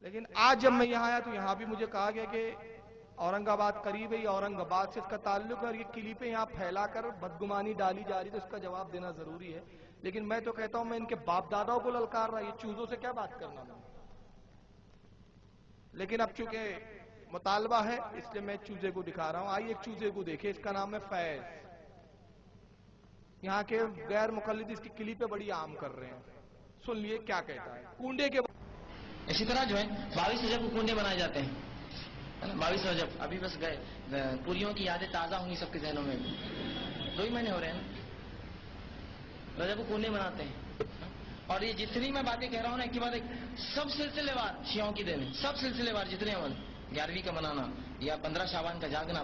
لیکن آج جب میں یہاں آیا تو یہاں بھی مجھے کہا گیا کہ اورنگ آباد قریب ہے، یہ اورنگ آباد سے اس کا تعلق ہے، اور یہ کلیپیں یہاں پھیلا کر بدگمانی ڈالی جا رہی ہے، تو اس کا جواب دینا ضروری ہے۔ لیکن میں تو کہتا ہوں میں ان کے باپ داداؤں کو للکار رہا، یہ چوزوں سے کیا بات کرنا میں۔ لیکن اب چونکہ مطالبہ ہے اس لیے میں چوزے کو دکھا رہا ہوں۔ آئیے ایک چوزے کو دیکھیں، اس کا نام ہے فیض۔ یہاں کے غیر مقلد اس کی کلیپیں بڑی عام کر رہے ہیں، سن لیے کیا کہتا ہے کنڈے کے۔ اسی طرح جو ہے 22 رجب کو کنڈے بنائے جاتے ہیں، 22 رجب ابھی بس گئے، پوریوں کی یادیں تازہ ہوں گی سب کے ذہنوں میں، 2 ہی مہینے ہو رہے ہیں نا، رجب کو کنڈے بناتے ہیں۔ اور یہ جتنی میں باتیں کہہ رہا ہوں نا، ایک کے بعد ایک سب سلسلے وار شیعوں کی دین ہے، سب سلسلے وار جتنے عمل، 11ویں کا منانا یا 15 شعبان کا جاگنا،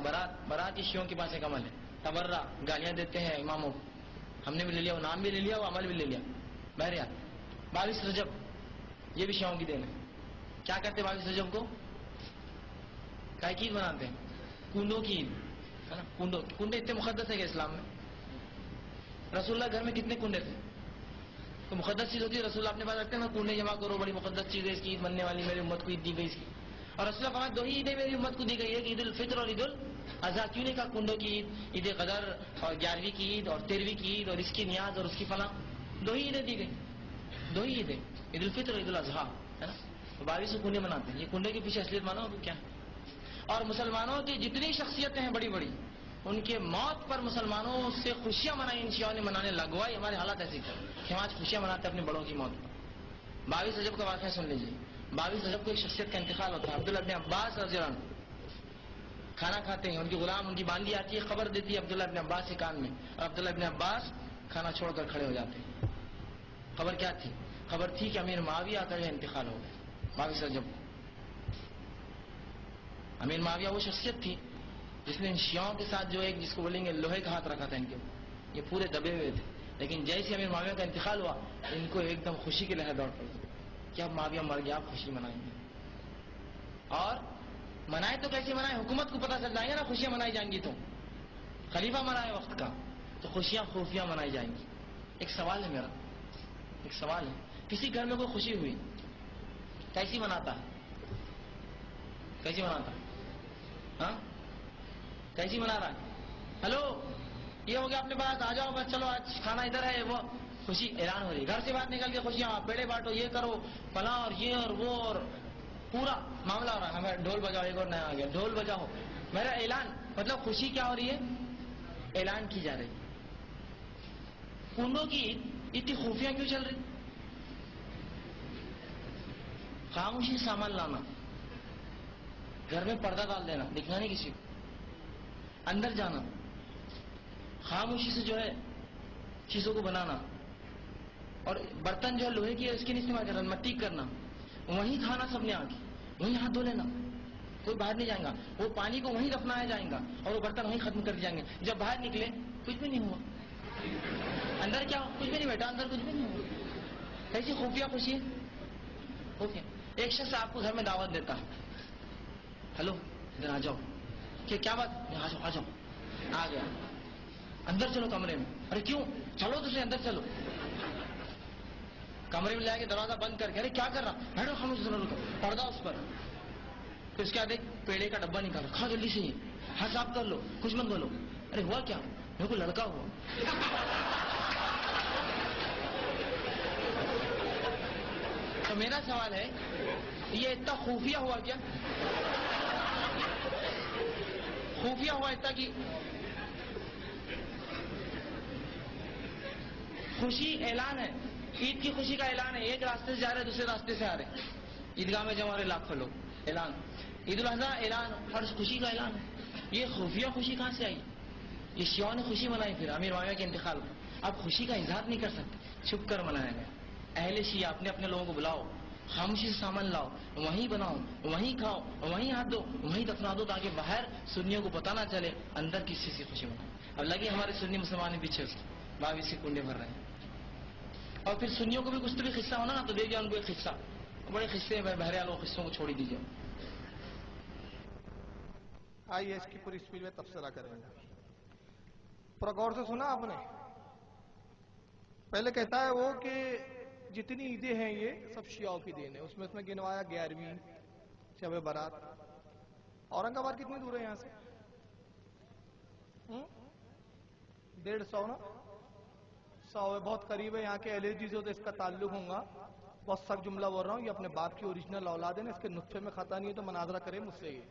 برات یہ شیعوں کے پاس ایک عمل ہے، تبرہ گالیاں دیتے ہیں اماموں کو، ہم نے بھی لے لیا، وہ نام بھی لے لیا، وہ عمل بھی لے لیا۔ بہرحال 22 رجب یہ بھی شیعوں کی دین ہے۔ کیا کرتے 22 رجب کو؟ کائے کی عید مناتے ہیں؟ کنڈوں کی عید ہے نا۔ کنڈے اتنے مقدس ہے کہ اسلام میں رسول اللہ گھر میں کتنے کنڈے تھے؟ تو مقدس چیز ہوتی ہے، رسول اللہ اپنے پاس رکھتے ہیں نا، کنڈے جمع کرو، بڑی مقدس چیز ہے، اس کی عید بننے والی، میری امت کو عید دی گئی اس کی۔ اور رسول اللہ فرماتے 2 ہی عیدیں میری امت کو دی گئی ہے، عید الفطر اور عید الاضحیٰ۔ کیوں نہیں کہا کنڈوں کی عید، عید قدر اور 11ویں کی عید اور 13ویں کی عید اور اس کی نیاز اور اس کی فلاں؟ 2 ہی عیدیں دی گئی، 2 ہی عیدیں، عید الفطر اور عید الاضحیٰ ہے نا۔ 22 کو کنڈے مناتے ہیں۔ یہ کنڈے کے پیچھے اصلیت مانو کیا ہے؟ اور مسلمانوں کی جتنی شخصیتیں ہیں بڑی بڑی، ان کے موت پر مسلمانوں سے خوشیاں منائی، ان شیعوں نے منانے لگوائی۔ ہمارے حالات ایسے تھے کہ ہم آج خوشیاں مناتے ہیں اپنے بڑوں کی موت پر۔ 22 رجب کا واقعہ سن لیجیے۔ 22 رجب کو ایک شخصیت کا انتقال ہوتا ہے، عبداللہ ابن عباس رضی اللہ عنہ کھانا کھاتے ہیں، ان کی غلام، ان کی باندھی آتی ہے، خبر دیتی ہے عبداللہ ابن عباس کے کان میں، اور عبداللہ ابن عباس کھانا چھوڑ کر کھڑے ہو جاتے ہیں۔ خبر کیا تھی؟ خبر تھی کہ امیر معاویہ کا انتقال ہو گیا 22 رجب کو۔ امیر معاویہ وہ شخصیت تھی جس نے ان شیعوں کے ساتھ جو ایک جس کو بولیں گے لوہے کا ہاتھ رکھا تھا ان کے، یہ پورے دبے ہوئے تھے، لیکن جیسے امیر معاویہ کا انتقال ہوا ان کو ایک دم خوشی کی لہر دوڑ پڑی کہ اب معاویہ مر گیا، آپ خوشی منائیں گے۔ اور منائے تو کیسے منائے؟ حکومت کو پتہ چل جائے گا نا خوشیاں منائی جائیں گی، تو خلیفہ منائے وقت کا، تو خوشیاں خفیہ منائی جائیں گی۔ ایک سوال ہے میرا، ایک سوال ہے، کسی گھر میں کوئی خوشی ہوئی کیسی مناتا ہے؟ کیسی مناتا ہے؟ ہاں کیسی منا رہا ہے؟ ہلو یہ ہو گیا اپنے پاس، آ جاؤ بس، چلو آج کھانا ادھر ہے، وہ خوشی اعلان ہو رہی ہے، گھر سے باہر نکل کے خوشیاں، پیڑے بانٹو، یہ کرو فلاں اور یہ اور وہ، اور پورا معاملہ ہو رہا ہے۔ ہمیں ڈھول بجاؤ، ایک اور نیا آ گیا، ڈھول بجاؤ، میرا اعلان، مطلب خوشی کیا ہو رہی ہے؟ اعلان کی جا رہی ہے۔ کنڈوں کی اتنی خفیہ کیوں چل رہی؟ خاموشی سامان لانا، گھر میں پردہ ڈال دینا، دکھنا نہیں کسی کو، اندر جانا، خاموشی سے جو ہے چیزوں کو بنانا، اور برتن جو ہے لوہے کی ہے اس کی نہیں استعمال کرنا، مٹی کرنا، وہیں کھانا سب نے آ کے وہیں ہاتھ دھو لینا، کوئی باہر نہیں جائے گا، وہ پانی کو وہیں دفنایا جائے گا اور وہ برتن وہیں ختم کر جائیں گے۔ جب باہر نکلے کچھ بھی نہیں ہوا، اندر کیا ہو؟ کچھ بھی نہیں بیٹا، اندر کچھ بھی نہیں ہوا۔ کیسی خفیہ خوشی ہے؟ اوکے، ایک شخص آپ کو گھر میں دعوت دیتا ہے، ہلو ادھر آ جاؤ، کہ کیا بات؟ آ جاؤ آ جاؤ، آ گیا، اندر چلو کمرے میں، ارے کیوں؟ چلو تو اندر چلو، کمرے میں لے کے دروازہ بند کر کے، ارے کیا کر رہا؟ بیٹھو خاموش، رکو، پردہ اس پر، پھر اس کے بعد ایک پیڑے کا ڈبہ نکالا، کھا جلدی سے، ہاتھ صاف کر لو، کچھ مت بولو، ارے ہوا کیا؟ میرے کو لڑکا ہوا۔ تو میرا سوال ہے یہ اتنا خفیہ ہوا کیا؟ خفیہ ہوا اتنا کہ خوشی اعلان ہے، عید کی خوشی کا اعلان ہے، ایک راستے سے جا رہے دوسرے راستے سے آ رہے، عیدگاہ میں جمع رہے لاکھوں لوگ، اعلان، عید الاضحیٰ اعلان، ہر خوشی کا اعلان ہے۔ یہ خفیہ خوشی کہاں سے آئی؟ یہ شیعوں نے خوشی منائی پھر امیر معاویہ کے انتقال پر، اب خوشی کا اظہار نہیں کر سکتے، چھپ کر منایا گیا۔ اہل شیعہ اپنے اپنے لوگوں کو بلاؤ، خاموشی سے سامان لاؤ، وہیں بناؤ، وہیں کھاؤ، وہیں ہاتھ دو، وہیں دفنا دو، تاکہ باہر سنیوں کو پتہ نہ چلے اندر کس چیز کی خوشی منائے۔ اب لگے ہمارے سنی مسلمان پیچھے اس 22 کے کنڈے بھر رہے ہیں، اور پھر سنیوں کو بھی کچھ تو بھی قصہ ہونا نا، تو دے دیا ان کو ایک قصہ، بڑے قصے میں بہرحال وہ قصوں کو چھوڑ ہی دیجیے۔ آئیے اس کی پوری اسپیڈ میں تبصرہ کریں گے۔ پورا غور سے سنا آپ نے؟ پہلے کہتا ہے وہ کہ جتنی عیدیں ہیں یہ سب شیعوں کی دین ہے. اس میں گنوایا 11ویں شب برات. اورنگ آباد کتنی دور ہے یہاں سے؟ 150 نا 100 ہے, بہت قریب ہے. یہاں کے اہل حدیث سے اس کا تعلق ہوگا. بہت سخت جملہ بول رہا ہوں, یہ اپنے باپ کی اوریجنل اولاد ہے نا, اس کے نطفے میں خطا نہیں ہے تو مناظرہ کرے مجھ سے یہ,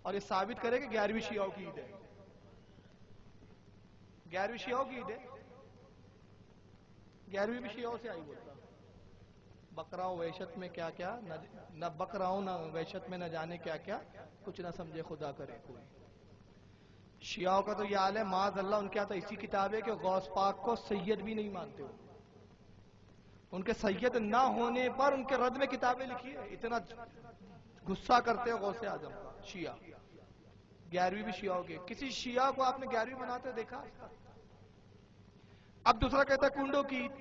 اور یہ ثابت کرے کہ 11ویں شیعوں کی عید ہے. 11ویں شیعوں کی عید ہے. 11ویں بھی شیعوں سے آئی بولتا. بقرہ و وحشت میں کیا کیا نہ بقرہ ہوں نہ وحشت میں نہ جانے کیا کیا, کچھ نہ سمجھے خدا کرے کوئی. شیعوں کا تو یہ حال ہے معاذ اللہ, ان کے ہاں تو اسی کتاب ہے کہ غوث پاک کو سید بھی نہیں مانتے ہو. ان کے سید نہ ہونے پر ان کے رد میں کتابیں لکھی ہے. اتنا غصہ کرتے ہیں غوث اعظم کا شیعہ. 11ویں بھی شیعوں کے. کسی شیعہ کو آپ نے 11ویں مناتے دیکھا؟ اب دوسرا کہتا ہے کنڈوں کی عید.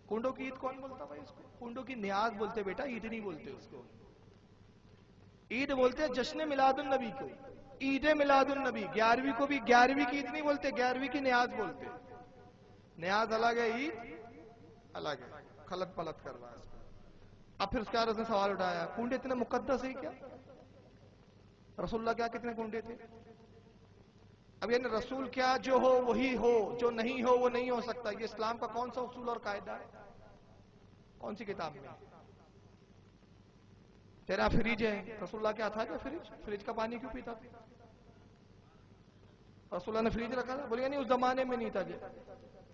کنڈوں کی عید کون بولتا بھائی اس کو؟ کنڈوں کی نیاز بولتے بیٹا, عید نہیں بولتے اس کو. عید بولتے جشن میلاد النبی کو, عید میلاد النبی. 11ویں کو بھی 11ویں کی عید نہیں بولتے, 11ویں کی نیاز بولتے. نیاز الگ ہے, عید الگ ہے. خلط پلت کر رہا ہے اس کو. اب پھر اس کے بعد اس نے سوال اٹھایا کنڈے اتنے مقدس ہے کیا؟ رسول اللہ کیا کتنے کنڈے تھے؟ اب یعنی رسول کیا جو ہو وہی ہو, جو نہیں ہو وہ نہیں ہو سکتا. یہ اسلام کا کون سا اصول اور قاعدہ ہے؟ کون سی کتاب میں؟ تیرا فریج ہے, رسول اللہ کیا تھا کہ فریج کا پانی کیوں پیتا تھا؟ رسول اللہ نے فریج رکھا تھا؟ بولے نہیں اس زمانے میں نہیں تھا. جی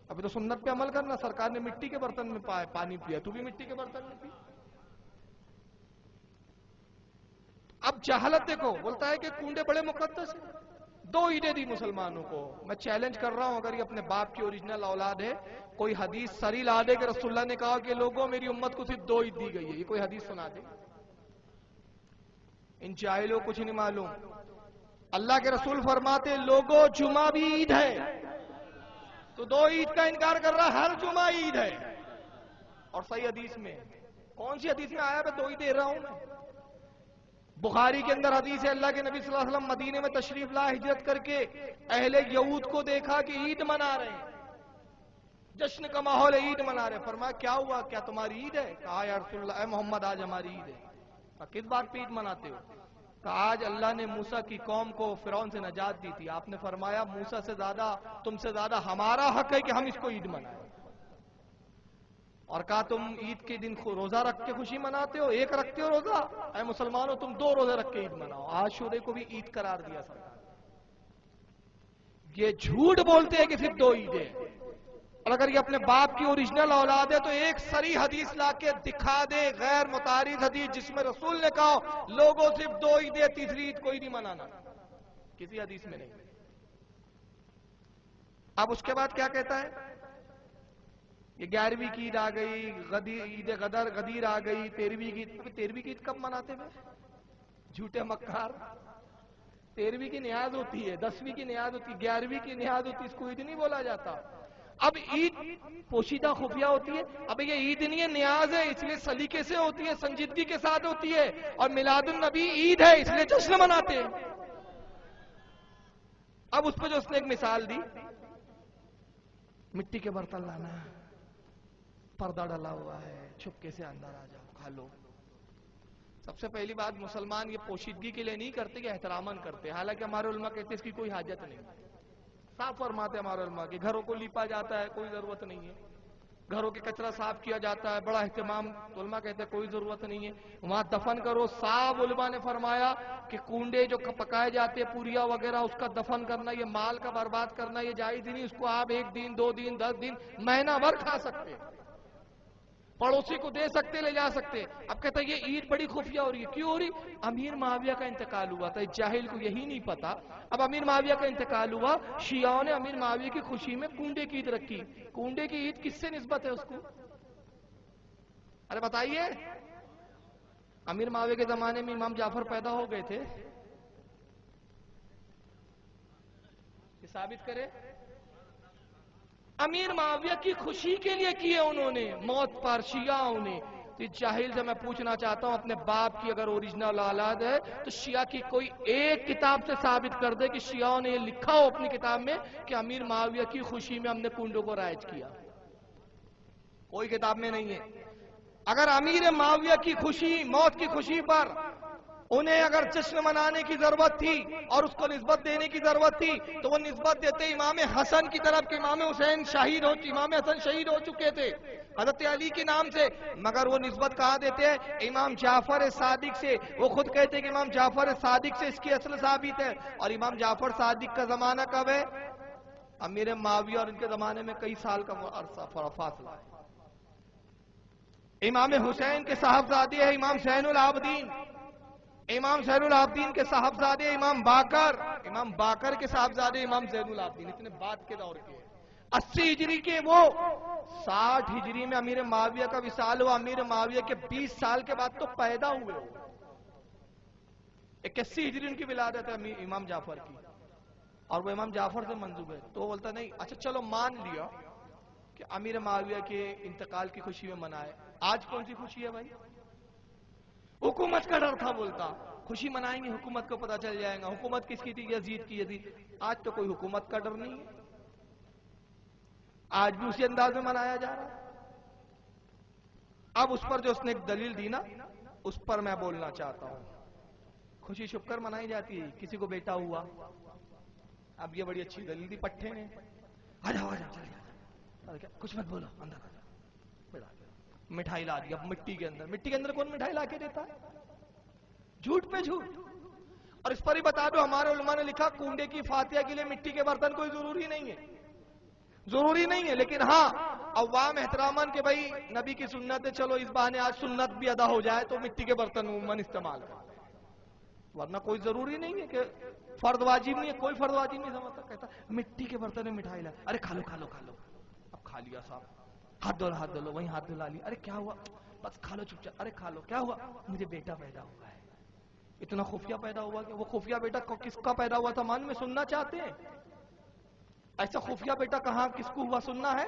ابھی تو سنت پہ عمل کرنا. سرکار نے مٹی کے برتن میں پانی پیا, تو بھی مٹی کے برتن میں پی. اب جہالت دیکھو, بولتا ہے کہ کنڈے بڑے مقدس ہیں. 2 عیدیں دی مسلمانوں کو. میں چیلنج کر رہا ہوں, اگر یہ اپنے باپ کی اوریجنل اولاد ہے, کوئی حدیث سری لا دے کہ رسول اللہ نے کہا کہ لوگوں میری امت کو صرف 2 عید دی گئی ہے. یہ کوئی حدیث سنا دے. ان جاہلوں کچھ نہیں معلوم. اللہ کے رسول فرماتے لوگوں جمعہ بھی عید ہے, تو 2 عید کا انکار کر رہا, ہر جمعہ عید ہے. اور صحیح حدیث میں, کون سی حدیث میں آیا میں 2 عید دے رہا ہوں میں؟ بخاری کے اندر حدیث ہے, اللہ کے نبی صلی اللہ علیہ وسلم مدینے میں تشریف لا ہجرت کر کے اہل یہود کو دیکھا کہ عید منا رہے ہیں, جشن کا ماحول ہے, عید منا رہے ہیں. فرمایا کیا ہوا, کیا تمہاری عید ہے؟ کہا یا رسول اللہ, اے محمد آج ہماری عید ہے. کہا کس بات پہ عید مناتے ہو؟ کہا آج اللہ نے موسیٰ کی قوم کو فرعون سے نجات دی تھی. آپ نے فرمایا موسیٰ سے زیادہ, تم سے زیادہ ہمارا حق ہے کہ ہم اس کو عید منائیں. اور کہا تم عید کے دن روزہ رکھ کے خوشی مناتے ہو, ایک رکھتے ہو روزہ؟ اے مسلمانوں تم 2 روزے رکھ کے عید مناؤ. عاشورے کو بھی عید قرار دیا سرکار. یہ جھوٹ بولتے ہیں کہ صرف 2 عیدیں. اور اگر یہ اپنے باپ کی اوریجنل اولاد ہے تو ایک صریح حدیث لا کے دکھا دے, غیر متعارض حدیث, جس میں رسول نے کہا لوگوں صرف 2 عیدیں, تیسری عید کوئی نہیں منانا. کسی حدیث میں نہیں. اب اس کے بعد کیا کہتا ہے؟ یہ 11ویں کی عید آ گئی, عید غدیر آ گئی, 13ویں کی عید. 13ویں کی عید کب مناتے ہیں؟ جھوٹے مکار. 13ویں کی نیاز ہوتی ہے, 10ویں کی نیاز ہوتی ہے, 11ویں کی نیاز ہوتی ہے, اس کو عید نہیں بولا جاتا. اب عید پوشیدہ خفیہ ہوتی ہے. اب یہ عید نہیں ہے, نیاز ہے, اس لیے سلیقے سے ہوتی ہے, سنجیدگی کے ساتھ ہوتی ہے. اور میلاد النبی عید ہے, اس لیے جشن مناتے ہیں. اب اس پہ جو اس نے ایک مثال دی, مٹی کے برتن لانا, پردہ ڈلا ہوا ہے, چھپکے سے اندر آ جاؤ کھا لو. سب سے پہلی بات, مسلمان یہ پوشیدگی کے لیے نہیں کرتے کہ احتراماً کرتے. حالانکہ ہمارے علماء کہتے ہیں اس کی کوئی حاجت نہیں. صاف فرماتے ہمارے علماء کہ گھروں کو لیپا جاتا ہے, کوئی ضرورت نہیں ہے. گھروں کے کچرا صاف کیا جاتا ہے, بڑا اہتمام, تو علماء کہتے ہیں کوئی ضرورت نہیں ہے. وہاں دفن کرو. صاحب علماء نے فرمایا کہ کنڈے جو پکائے جاتے ہیں, پوریا وغیرہ, اس کا دفن کرنا, یہ مال کا برباد کرنا, یہ جائز نہیں. اس کو آپ 1 دن 2 دن 10 دن مہینہ بھر کھا سکتے, پڑوسی کو دے سکتے, لے جا سکتے. اب کہتا ہے یہ عید بڑی خفیہ ہو رہی ہے. کیوں ہو رہی؟ امیر معاویہ کا انتقال ہوا تھا, جاہل کو یہی نہیں پتا. اب امیر معاویہ کا انتقال ہوا, شیعوں نے امیر معاویہ کی خوشی میں کنڈے کی عید رکھی. کنڈے کی عید کس سے نسبت ہے اس کو؟ ارے بتائیے. امیر معاویہ کے زمانے میں امام جعفر پیدا ہو گئے تھے, یہ ثابت کرے. امیر معاویہ کی خوشی کے لیے کیے انہوں نے, موت پر شیعوں نے. تو جاہل سے میں پوچھنا چاہتا ہوں, اپنے باپ کی اگر اوریجنل اولاد ہے تو شیعہ کی کوئی ایک کتاب سے ثابت کر دے کہ شیعوں نے یہ لکھا ہو اپنی کتاب میں کہ امیر معاویہ کی خوشی میں ہم نے کنڈوں کو رائج کیا. کوئی کتاب میں نہیں ہے. اگر امیر معاویہ کی خوشی، موت کی خوشی پر انہیں اگر جشن منانے کی ضرورت تھی اور اس کو نسبت دینے کی ضرورت تھی تو وہ نسبت دیتے امام حسن کی طرف کہ امام حسین امام حسن شہید ہو چکے تھے حضرت علی کے نام سے. مگر وہ نسبت کہاں دیتے ہیں؟ امام جعفر صادق سے. وہ خود کہتے ہیں کہ امام جعفر صادق سے اس کی اصل ثابت ہے. اور امام جعفر صادق کا زمانہ کب ہے؟ امیر معاویہ اور ان کے زمانے میں کئی سال کا فاصلہ ہے. امام حسین کے صاحبزادے ہیں امام زین العابدین. امام زین العابدین کے صاحبزادے امام باقر کے صاحبزادے امام زین العابدین. اتنے بعد کے دور کے 80 ہجری کے وہ 60 ہجری میں امیر معاویہ کا وصال ہوا. امیر معاویہ کے 20 سال کے بعد تو پیدا ہوئے. 81 ہجری ان کی ولادت ہے امام جعفر کی اور وہ امام جعفر سے منسوب ہے. تو وہ بولتا نہیں اچھا چلو مان لیا کہ امیر معاویہ کے انتقال کی خوشی میں منائے. آج کون سی خوشی ہے بھائی؟ حکومت کا ڈر تھا. بولتا خوشی منائیں گے حکومت کو پتا چل جائے گا. حکومت کس کی تھی؟ یزید کی. یزید. آج تو کوئی حکومت کا ڈر نہیں ہے. آج بھی اسی انداز میں منایا جا رہا ہے. اب اس پر جو اس نے ایک دلیل دی نا اس پر میں بولنا چاہتا ہوں. خوشی چھپ کر منائی جاتی ہے. کسی کو بیٹا ہوا, اب یہ بڑی اچھی دلیل دی پٹھے نے, آ جاؤ کچھ مت بولو, اندر آ جاؤ. مٹھائی لا دی. اب مٹی کے اندر کون مٹھائی لا کے دیتا ہے؟ جھوٹ پہ جھوٹ. اور اس پر ہی بتا دو ہمارے علماء نے لکھا کنڈے کی فاتحہ کے لیے مٹی کے برتن کوئی ضروری نہیں ہے, لیکن ہاں عوام احترامان کہ بھائی نبی کی سنت ہے, چلو اس بہانے آج سنت بھی ادا ہو جائے تو مٹی کے برتن عموماً استعمال کرتے ہیں. ورنہ کوئی ضروری نہیں ہے کہ فرض واجب نہیں ہے. کوئی فرض واجب نہیں سمجھتا, کہتا مٹی کے برتن میں مٹھائی لا. ارے کھا لو. اب کھا لیا صاحب, ہاتھ دھو لو, وہیں ہاتھ دھلا لیا. ارے کیا ہوا؟ بس کھا لو چپ چاپ. ارے کھا لو. کیا ہوا؟ مجھے بیٹا پیدا ہوا ہے. اتنا خفیہ پیدا ہوا کہ وہ خفیہ بیٹا کس کا پیدا ہوا تھا مان میں سننا چاہتے ہیں؟ ایسا خفیہ بیٹا کہاں کس کو ہوا سننا ہے؟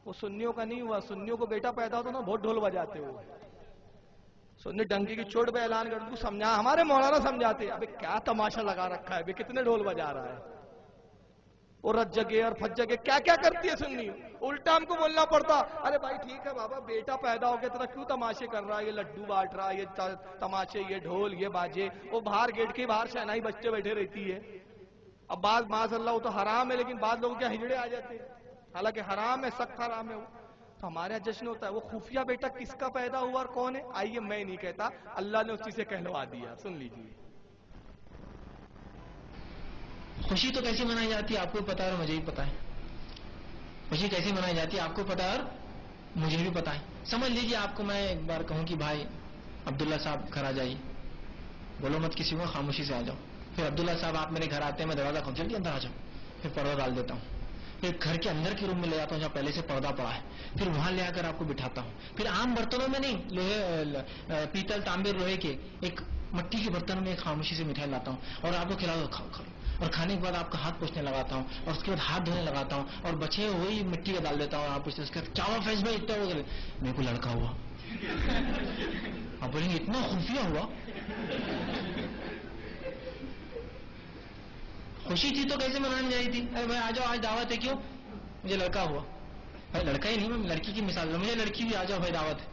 وہ سنیوں کا نہیں ہوا. سنیوں کو بیٹا پیدا ہوتا نا بہت ڈھول بجاتے ہوئے. سنی ڈنکی کی چوٹ پہ اعلان کر تو سمجھا. ہمارے مولانا سمجھاتے ابے کیا تماشا لگا رکھا ہے بے, کتنے ڈھول بجا رہا ہے. اور رج جگہ اور پھج جگہ کیا کرتی ہے سنی. الٹا ہم کو بولنا پڑتا ارے بھائی ٹھیک ہے بابا بیٹا پیدا ہو گیا تیرا کیوں تماشے کر رہا ہے؟ یہ لڈو بانٹ رہا ہے, یہ تماشے, یہ ڈھول, یہ باجے. وہ باہر گیٹ کے باہر شہنائی بچے بیٹھے رہتی ہے. اب بعض معاذ اللہ وہ تو حرام ہے, لیکن بعض لوگوں کے ہجڑے آ جاتے ہیں, حالانکہ حرام ہے, سخت حرام ہے. وہ تو ہمارے یہاں جشن ہوتا ہے. وہ خفیہ بیٹا کس کا پیدا ہوا اور کون ہے؟ آئیے میں نہیں کہتا, اللہ نے اس چیز سے کہلوا دیا. سن لیجیے. خوشی تو کیسے منائی جاتی ہے آپ کو پتا ہے اور مجھے بھی پتا ہے. خوشی کیسے منائی جاتی ہے آپ کو پتا ہے اور مجھے بھی پتا ہے. سمجھ لیجیے آپ کو میں ایک بار کہوں کہ بھائی عبداللہ صاحب گھر آ جائیے, بولو مت کسی کو, خاموشی سے آ جاؤ. پھر عبداللہ صاحب آپ میرے گھر آتے ہیں, میں دروازہ کھول جلدی اندر آ جاؤ. پھر پردہ ڈال دیتا ہوں. پھر گھر کے اندر کے روم میں لے جاتا ہوں جہاں پہلے سے پردہ پڑا ہے. پھر وہاں لے آ کر آپ کو بٹھاتا ہوں. پھر عام برتنوں میں نہیں, لوہے پیتل تانبے لوہے کے ایک مٹی کے برتن میں ایک خاموشی سے مٹھائی لاتا ہوں اور آپ کو کھلاؤ, کھاؤ. اور کھانے کے بعد آپ کا ہاتھ پوچھنے لگاتا ہوں اور اس کے بعد ہاتھ دھونے لگاتا ہوں اور بچے وہی مٹی کا ڈال دیتا ہوں. آپ پوچھتے اس کا چاوا فیض بھائی اتنا ہو گیا, میرے کو لڑکا ہوا. آپ بولیں گے اتنا خفیہ ہوا. خوشی تھی تو کیسے منانی جائی تھی؟ ارے بھائی آ جاؤ آج دعوت ہے. کیوں؟ مجھے لڑکا ہوا. بھائی لڑکا ہی نہیں, میں لڑکی کی مثال دوں, مجھے لڑکی بھی, آ جاؤ بھائی دعوت ہے.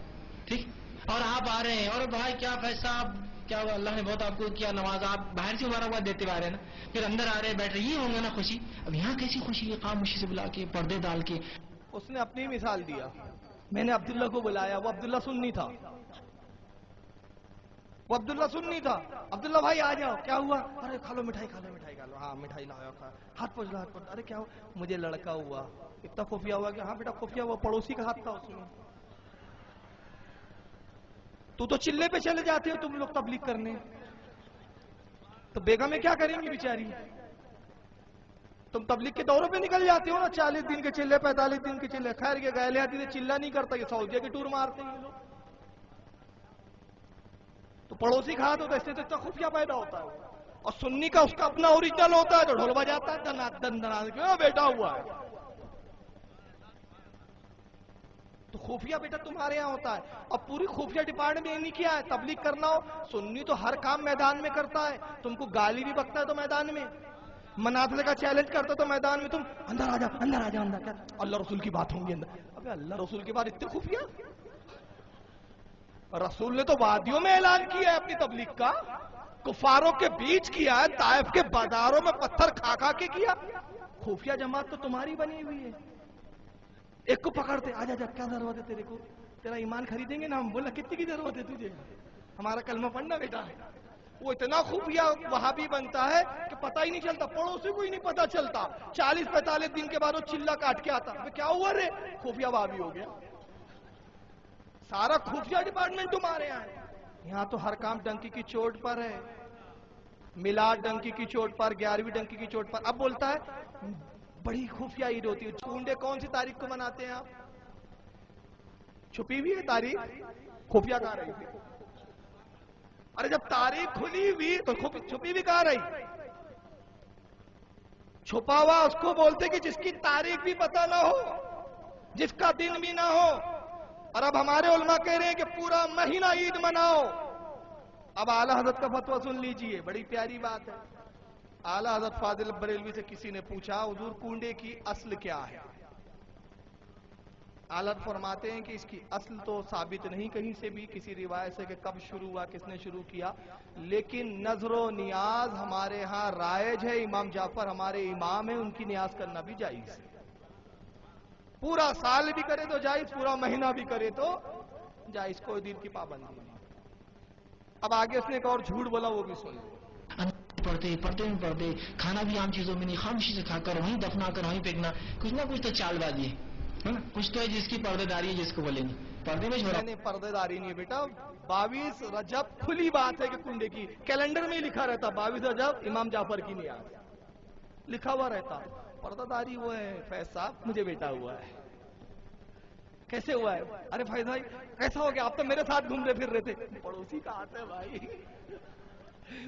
ٹھیک. اور آپ آ رہے ہیں اور بھائی کیا فیض صاحب کیا اللہ نے بہت آپ کو کیا نواز, آپ باہر سے مبارکباد دیتے آ رہے ہیں نا, پھر اندر آ رہے ہیں بیٹھ رہے, یہ ہوں گے نا خوشی. اب یہاں کیسی خوشی ہے؟ خاموشی سے بلا کے پردے ڈال کے. اس نے اپنی مثال دیا. میں نے عبداللہ کو بلایا, وہ عبداللہ سنی تھا. عبداللہ بھائی آ جاؤ. کیا ہوا؟ ارے کھا لو مٹھائی, کھا لو. ہاں مٹھائی لاؤ. ہاتھ پوچھ لو. ارے کیا ہوا؟ مجھے لڑکا ہوا. اتنا خفیہ ہوا کہ ہاں بیٹا خفیہ ہوا, پڑوسی کا ہاتھ تھا اس میں. تو چلے پہ چلے جاتے ہو تم لوگ تبلیغ کرنے, تو بیگمیں کیا کریں گی بیچاری؟ تم تبلیغ کے دوروں پہ نکل جاتے ہو نا, 40 دن کے چلے, 45 دن کے چلے. خیر کے گئے آتی تھے, چلا نہیں کرتا, یہ سعودیہ کی ٹور مارتے ہیں لوگ. تو پڑوسی کھا تو ایسے تو اتنا خفیہ پیدا ہوتا ہے. اور سنی کا اس کا اپنا اوریجنل ہوتا ہے, تو ڈھول بجاتا ہے دن دن بیٹا ہوا ہے. تو خفیہ بیٹا تمہارے یہاں ہوتا ہے. اور پوری خفیہ ڈپارٹمنٹ میں نہیں کیا ہے. تبلیغ کرنا ہو, سنی تو ہر کام میدان میں کرتا ہے. تم کو گالی بھی بکتا ہے تو میدان میں, مناظرے کا چیلنج کرتا تو میدان میں تم اندر آ جا اندر کیا اللہ رسول کی بات ہوں گی اندر. ابے اللہ رسول کی بات اتنے خفیہ. رسول نے تو وادیوں میں اعلان کیا ہے اپنی تبلیغ کا, کفاروں کے بیچ کیا ہے, طائف کے بازاروں میں پتھر کھا کھا کے کیا. خفیہ جماعت تو تمہاری بنی ہوئی ہے. ایک کو پکڑتے, آ جا کیا ضرورت ہے تیرے کو, تیرا ایمان خریدیں گے نا ہم. بولا کتنی کی ضرورت ہے تجھے, ہمارا کلمہ پڑھنا بیٹا. وہ اتنا خفیہ وہابی بنتا ہے کہ پتہ ہی نہیں چلتا, پڑوسی کو ہی نہیں پتہ چلتا. 40-45 دن کے بعد وہ چلا کاٹ کے آتا, کیا ہوا رے, خفیہ وہابی ہو گیا. سارا خفیہ ڈپارٹمنٹ تمہارے یہاں ہے. یہاں تو ہر کام ڈنکی کی چوٹ پر ہے. میلاد ڈنکی کی چوٹ پر, 11ویں ڈنکی کی چوٹ پر. اب بولتا ہے بڑی خفیہ عید ہوتی ہے. چونڈے کون سی تاریخ کو مناتے ہیں آپ؟ چھپی ہوئی ہے تاریخ, خفیہ کہاں رہی تھی. ارے جب تاریخ کھلی ہوئی تو چھپی بھی کہاں رہی. چھپا ہوا اس کو بولتے کہ جس کی تاریخ بھی پتہ نہ ہو, جس کا دن بھی نہ ہو. اور اب ہمارے علماء کہہ رہے ہیں کہ پورا مہینہ عید مناؤ. اب اعلیٰ حضرت کا فتویٰ سن لیجئے, بڑی پیاری بات ہے. اعلیٰ حضرت فاضل بریلوی سے کسی نے پوچھا حضور کنڈے کی اصل کیا ہے؟ اعلیٰ فرماتے ہیں کہ اس کی اصل تو ثابت نہیں کہیں سے بھی, کسی روایت سے کہ کب شروع ہوا, کس نے شروع کیا, لیکن نظر و نیاز ہمارے ہاں رائج ہے. امام جعفر ہمارے امام ہیں, ان کی نیاز کرنا بھی جائز ہے. پورا سال بھی کرے تو جائز, پورا مہینہ بھی کرے تو جائز, کوئی دن کی پابندی نہیں. اب آگے اس نے ایک اور جھوٹ بولا, وہ بھی سن لیں. پڑھتے کھانا بھی عام چیزوں میں نہیں, خاموشی سے کھا کر وہیں دفنا کر وہیں پھینکنا, کچھ نہ کچھ تو چال بازی ہے نا, کچھ تو ہے جس کی پردے داری ہے, جس کو بولیں گے پردے میں چھوڑا. نہیں, پردے داری نہیں ہے بیٹا. 22 رجب کھلی بات ہے کہ کنڈے کی, کیلنڈر میں ہی لکھا رہتا 22 رجب امام جعفر کی نیاز لکھا ہوا رہتا. پردہ داری وہ ہے فیض صاحب, مجھے بیٹا ہوا ہے. کیسے ہوا ہے؟ ارے فیض بھائی کیسا ہو گیا, آپ تو میرے ساتھ گھوم رہے پھر رہے تھے. پڑوسی کا ہاتھ ہے بھائی,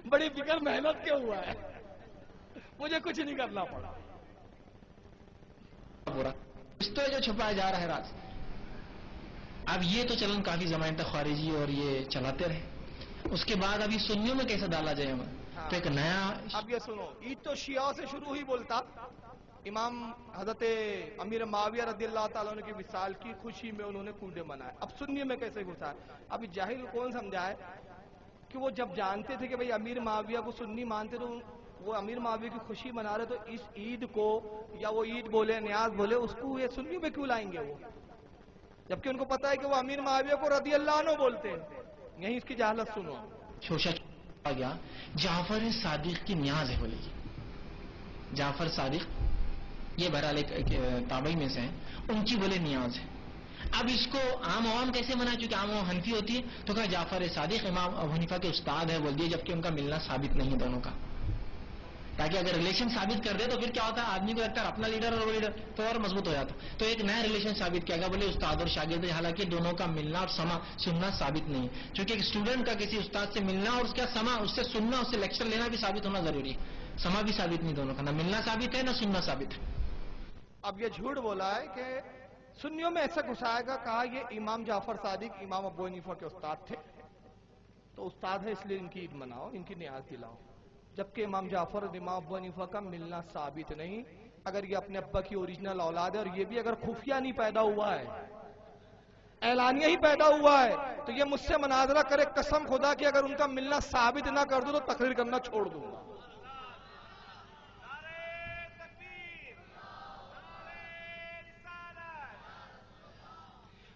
بڑی فکر محنت کے ہوا ہے, مجھے کچھ نہیں کرنا پڑا. اس تو جو چھپایا جا رہا ہے راز. اب یہ تو چلن کافی زمانے تک خارجی اور یہ چلاتے رہے. اس کے بعد ابھی سنیوں میں کیسے ڈالا جائے ہمیں, تو ایک نیا. اب یہ سنو, عید تو شیعہ سے شروع ہی بولتا. امام حضرت امیر معاویہ رضی اللہ تعالیٰ عنہ کی وصال کی خوشی میں انہوں نے کنڈے منائے. اب سنی میں کیسے گھسا ہے؟ ابھی جاہل کون سمجھائے کہ وہ جب جانتے تھے کہ بھئی امیر معاویہ کو سنی مانتے تو وہ امیر معاویہ کی خوشی منا رہے, تو اس عید کو یا وہ عید بولے نیاز بولے اس کو یہ سنی میں کیوں لائیں گے وہ, جبکہ ان کو پتا ہے کہ وہ امیر معاویہ کو رضی اللہ عنہ بولتے ہیں. یہیں اس کی جہالت سنو. شوشا آ گیا, جعفر صادق کی نیاز ہے بولے. جعفر صادق یہ بہرحال ایک تابعی میں سے ہیں, ان کی بولے نیاز ہے. اب اس کو عام عوام کیسے منائے, چونکہ عام عوام حنفی ہوتی ہے, تو کہا جعفر صادق امام ابو حنیفہ کے استاد ہے بول دیے, جبکہ ان کا ملنا ثابت نہیں ہے دونوں کا. تاکہ اگر ریلیشن ثابت کر دے تو پھر کیا ہوتا ہے, آدمی کو لگتا ہے اپنا لیڈر اور وہ لیڈر, تو اور مضبوط ہو جاتا. تو ایک نیا ریلیشن ثابت کیا گیا, بولے استاد اور شاگرد, حالانکہ دونوں کا ملنا اور سننا ثابت نہیں ہے. چونکہ ایک اسٹوڈنٹ کا کسی استاد سے ملنا اور اس کا اس سے سننا, اس سے لیکچر لینا بھی ثابت ہونا ضروری ہے. سما بھی ثابت نہیں دونوں کا, نہ ملنا ثابت ہے نہ سننا ثابت ہے. اب یہ جھوٹ بولا ہے کہ سنیوں میں ایسا گھسائے گا, کہا یہ امام جعفر صادق امام ابو حنیفہ کے استاد تھے, تو استاد ہے اس لیے ان کی عید مناؤ, ان کی نیاز دلاؤ. جبکہ امام جعفر اور امام ابو حنیفہ کا ملنا ثابت نہیں. اگر یہ اپنے ابا کی اوریجنل اولاد ہے, اور یہ بھی اگر خفیہ نہیں پیدا ہوا ہے, اعلانیہ ہی پیدا ہوا ہے, تو یہ مجھ سے مناظرہ کرے, قسم خدا کہ اگر ان کا ملنا ثابت نہ کر دوں تو تقریر کرنا چھوڑ دوں گا.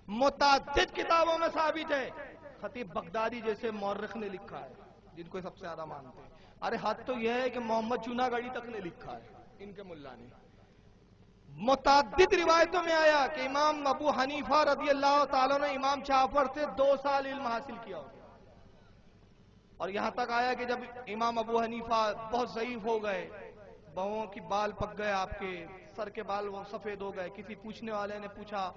متعدد کتابوں میں ثابت ہے. خطیب بغدادی جیسے مورخ نے لکھا ہے, جن کو سب سے زیادہ مانتے ہیں. ارے حد تو یہ ہے کہ محمد چوناگڑھی تک نے لکھا ہے, ان کے ملا نے. متعدد روایتوں میں آیا کہ امام ابو حنیفہ رضی اللہ تعالیٰ نے امام جعفر سے 2 سال علم حاصل کیا ہوگا. اور یہاں تک آیا کہ جب امام ابو حنیفہ بہت ضعیف ہو گئے, بہوں کی بال پک گئے, آپ کے سر کے بال وہ سفید ہو گئے, کسی پوچھنے والے نے پوچھا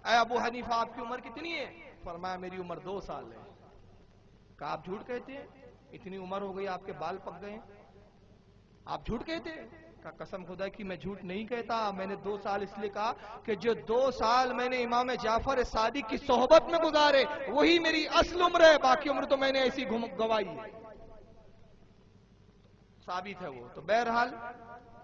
اے ابو حنیفہ آپ کی عمر کتنی ہے؟ فرمایا میری عمر 2 سال ہے. کہا آپ جھوٹ کہتے ہیں, اتنی عمر ہو گئی آپ کے بال پک گئے, آپ جھوٹ کہتے ہیں؟ کہا قسم خدا کی میں جھوٹ نہیں کہتا, میں نے 2 سال اس لیے کہا کہ جو 2 سال میں نے امام جعفر صادق کی صحبت میں گزارے وہی میری اصل عمر ہے, باقی عمر تو میں نے ایسی گوائی ہے. ثابت ہے وہ. تو بہرحال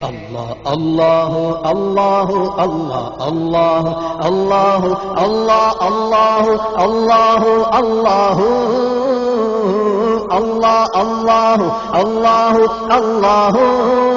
اللہ اللہ اللہ اللہ اللہ اللہ اللہ اللہ اللہ اللہ اللہ اللہ اللہ اللہ